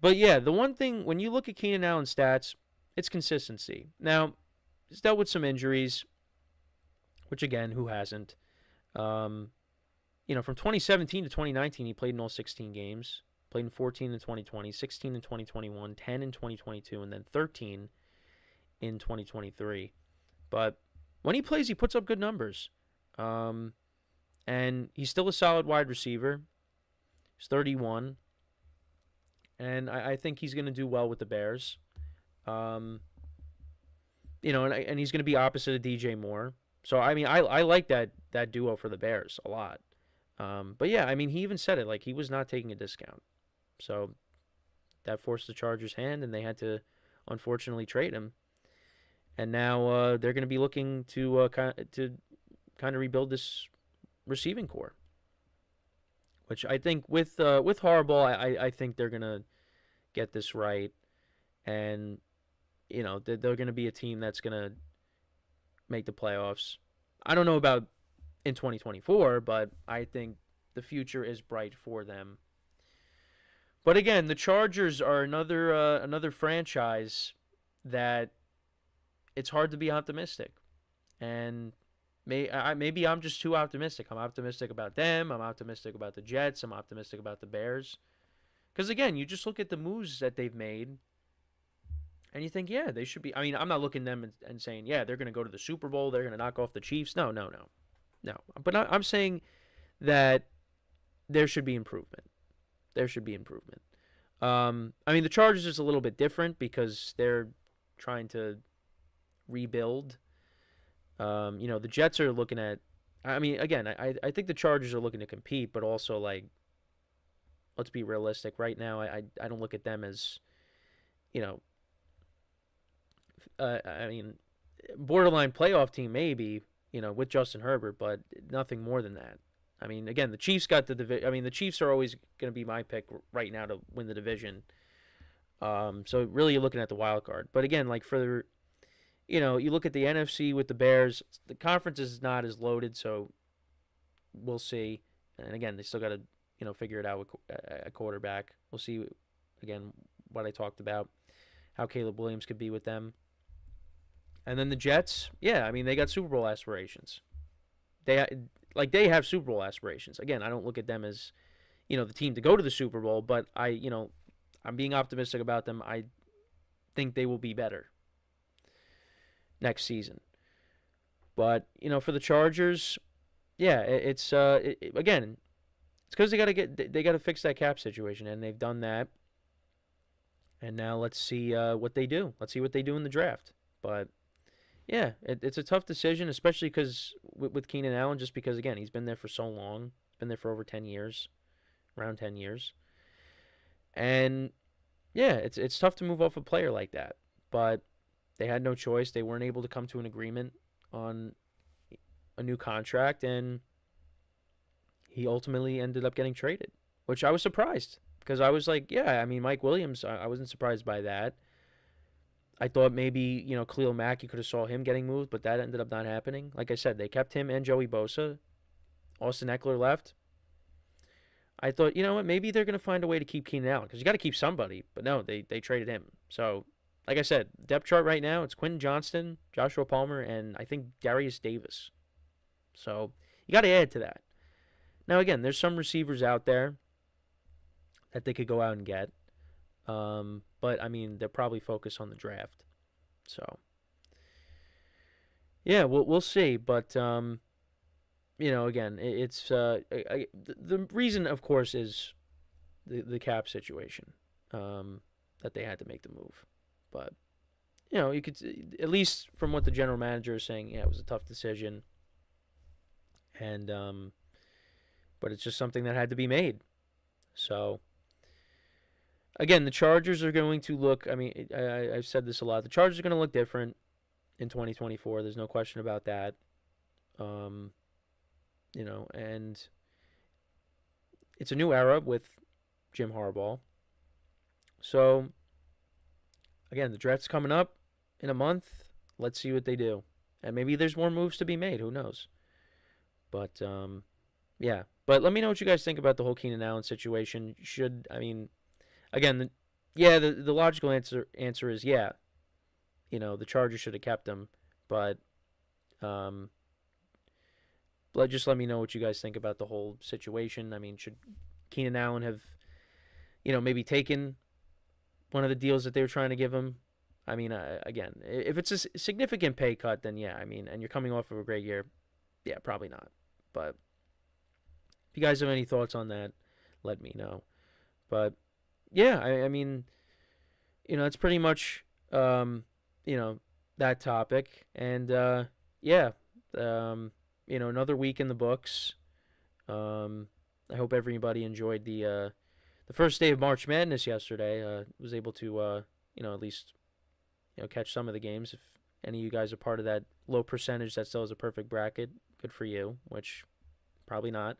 yeah, the one thing, when you look at Keenan Allen's stats, it's consistency. Now, he's dealt with some injuries, which again, who hasn't? From 2017 to 2019, he played in all 16 games. Played in 14 in 2020, 16 in 2021, 10 in 2022, and then 13 in 2023. But when he plays, he puts up good numbers. And he's still a solid wide receiver. He's 31. And I think he's going to do well with the Bears. And he's going to be opposite of DJ Moore. So, I mean, I like that duo for the Bears a lot. But, yeah, I mean, he even said it, like, he was not taking a discount. So that forced the Chargers' hand, and they had to, unfortunately, trade him. And now they're going to be looking to kind of rebuild this receiving core, which I think with Harbaugh, I think they're going to get this right, and they're going to be a team that's going to make the playoffs. I don't know about in 2024, but I think the future is bright for them. But again, the Chargers are another franchise that it's hard to be optimistic. And maybe I'm just too optimistic. I'm optimistic about them. I'm optimistic about the Jets. I'm optimistic about the Bears. Because, again, you just look at the moves that they've made, and you think, yeah, they should be. I mean, I'm not looking at them and saying, yeah, they're going to go to the Super Bowl. They're going to knock off the Chiefs. No. But I'm saying that there should be improvement. There should be improvement. I mean, the Chargers is a little bit different because they're trying to rebuild. The Jets are looking at. I mean, again, I think the Chargers are looking to compete, but also, like, let's be realistic. Right now, I don't look at them as, I mean, borderline playoff team maybe, with Justin Herbert, but nothing more than that. I mean, again, the Chiefs got the division. I mean, the Chiefs are always going to be my pick right now to win the division. So really, you're looking at the wild card. But again, like you look at the NFC with the Bears. The conference is not as loaded, so we'll see. And again, they still got to figure it out with a quarterback. We'll see again what I talked about, how Caleb Williams could be with them. And then the Jets, yeah, I mean, they got Super Bowl aspirations. They have Super Bowl aspirations. Again, I don't look at them as, the team to go to the Super Bowl, but I'm being optimistic about them. I think they will be better next season. But, for the Chargers, yeah, it's because they got to fix that cap situation, and they've done that. And now let's see what they do. Let's see what they do in the draft. But yeah, it's a tough decision, especially because with Keenan Allen, just because, again, he's been there for so long. He's been there for over 10 years, around 10 years. And, yeah, it's tough to move off a player like that. But they had no choice. They weren't able to come to an agreement on a new contract, and he ultimately ended up getting traded, which I was surprised because I was like, yeah, I mean, Mike Williams, I wasn't surprised by that. I thought maybe, Khalil Mack, you could have saw him getting moved, but that ended up not happening. Like I said, they kept him and Joey Bosa. Austin Eckler left. I thought, you know what, maybe they're going to find a way to keep Keenan Allen because you got to keep somebody. But no, they traded him. So, like I said, depth chart right now, it's Quentin Johnston, Joshua Palmer, and I think Darius Davis. So, you got to add to that. Now, again, there's some receivers out there that they could go out and get. But, I mean, they're probably focused on the draft. So, yeah, we'll see. But, again, it's the reason, of course, is the cap situation that they had to make the move. But, you could, at least from what the general manager is saying, yeah, it was a tough decision. And, but it's just something that had to be made. So, again, the Chargers are going to look, I mean, I've said this a lot. The Chargers are going to look different in 2024. There's no question about that. And it's a new era with Jim Harbaugh. So, again, the draft's coming up in a month. Let's see what they do. And maybe there's more moves to be made. Who knows? But, yeah. But let me know what you guys think about the whole Keenan Allen situation. Again, the logical answer is yeah. The Chargers should have kept him. But just let me know what you guys think about the whole situation. I mean, should Keenan Allen have, maybe taken one of the deals that they were trying to give him? I mean, again, if it's a significant pay cut, then yeah. I mean, and you're coming off of a great year, yeah, probably not. But if you guys have any thoughts on that, let me know. But yeah, I mean, it's pretty much, that topic. And yeah, another week in the books. I hope everybody enjoyed the first day of March Madness yesterday. Was able to, at least, catch some of the games. If any of you guys are part of that low percentage that still has a perfect bracket, good for you, which probably not.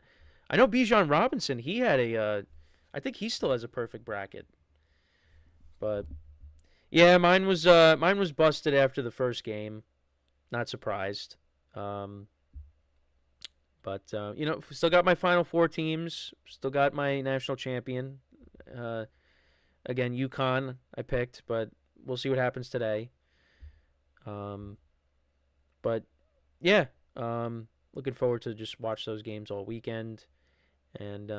I know Bijan Robinson, he had I think he still has a perfect bracket. But yeah, mine was busted after the first game. Not surprised. But still got my Final Four teams. Still got my national champion. Again, UConn I picked, but we'll see what happens today. But yeah, looking forward to just watch those games all weekend. And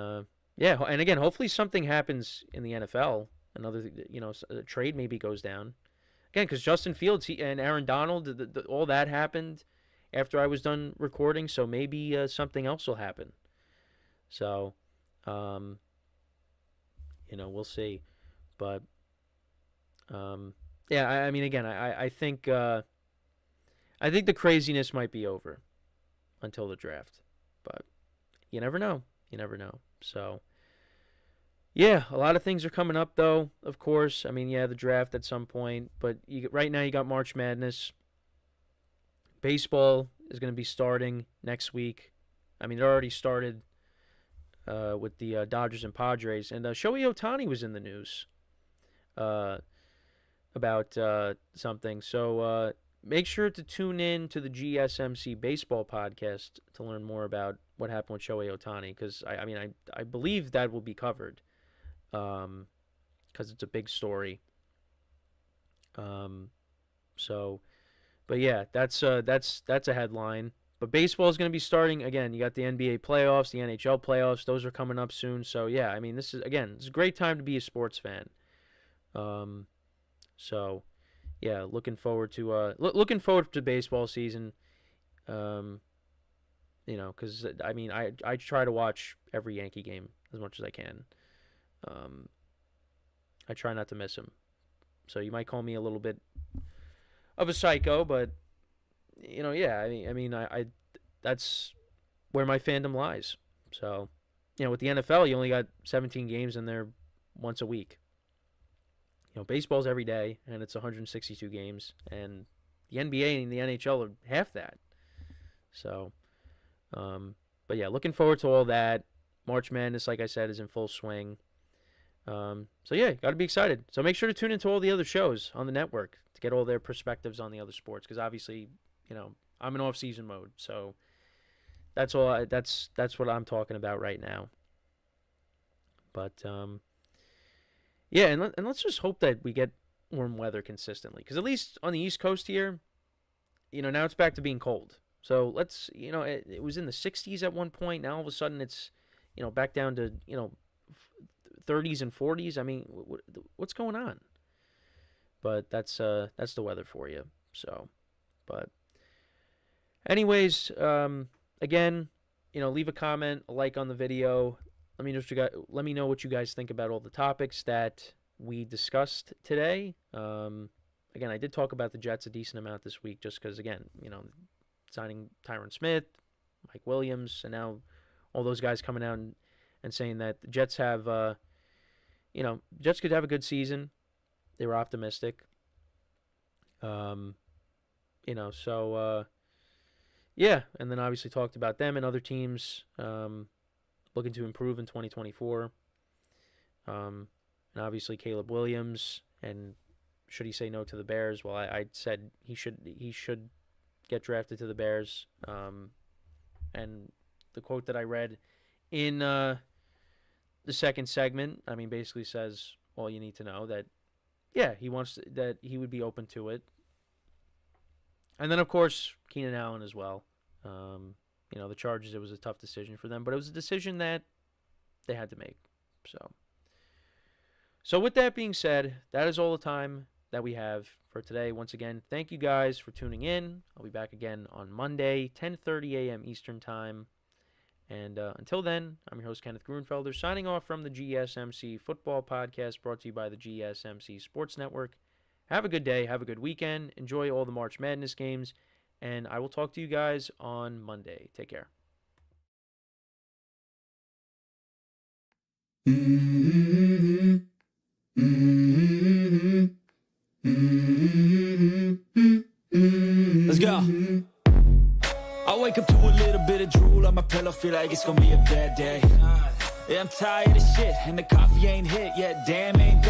yeah, and again, hopefully something happens in the NFL. Another, a trade maybe goes down. Again, because Justin Fields and Aaron Donald, all that happened after I was done recording, so maybe something else will happen. So, we'll see. But, yeah, I mean, again, I think the craziness might be over until the draft. But you never know. You never know. So, yeah, a lot of things are coming up, though, of course. I mean, yeah, the draft at some point. But right now you got March Madness. Baseball is going to be starting next week. I mean, it already started with the Dodgers and Padres. And Shohei Ohtani was in the news about something. So make sure to tune in to the GSMC Baseball Podcast to learn more about what happened with Shohei Ohtani. Because, I believe that will be covered because it's a big story. But yeah, that's a headline. But baseball is going to be starting again. You got the NBA playoffs, the NHL playoffs; those are coming up soon. So yeah, I mean, it's a great time to be a sports fan. So yeah, looking forward to baseball season. Because I mean, I try to watch every Yankee game as much as I can. I try not to miss them. So you might call me a little bit of a psycho, but yeah, I mean, that's where my fandom lies. So, with the NFL, you only got 17 games in there once a week. Baseball's every day, and it's 162 games, and the NBA and the NHL are half that. So, but yeah, looking forward to all that. March Madness, like I said, is in full swing. So yeah, got to be excited. So make sure to tune into all the other shows on the network to get all their perspectives on the other sports. Because obviously, I'm in off-season mode, so that's all. That's what I'm talking about right now. But yeah, and let's just hope that we get warm weather consistently. Because at least on the East Coast here, now it's back to being cold. So let's, it was in the 60s at one point. Now all of a sudden it's, back down to 30s and 40s. I mean, what's going on? But that's the weather for you. So, but anyways, again, leave a comment, a like on the video. Let me know what you guys think about all the topics that we discussed today. again, I did talk about the Jets a decent amount this week just because, again, signing Tyron Smith, Mike Williams, and now all those guys coming out and saying that the Jets have, Jets could have a good season. They were optimistic. Yeah, and then obviously talked about them and other teams looking to improve in 2024. And obviously Caleb Williams, and should he say no to the Bears? Well, I said he should get drafted to the Bears. And the quote that I read in the second segment, basically says all you need to know, that yeah, that he would be open to it. And then of course Keenan Allen as well. The Chargers, it was a tough decision for them, but it was a decision that they had to make. So with that being said, that is all the time that we have for today. Once again, thank you guys for tuning in. I'll be back again on Monday, 10:30 a.m. Eastern Time. And until then, I'm your host, Kenneth Grunfelder, signing off from the GSMC Football Podcast, brought to you by the GSMC Sports Network. Have a good day. Have a good weekend. Enjoy all the March Madness games. And I will talk to you guys on Monday. Take care. Let's go. I wake up to a little bit of drool on my pillow, feel like it's gonna be a bad day. Yeah, I'm tired of shit, and the coffee ain't hit yet, damn ain't that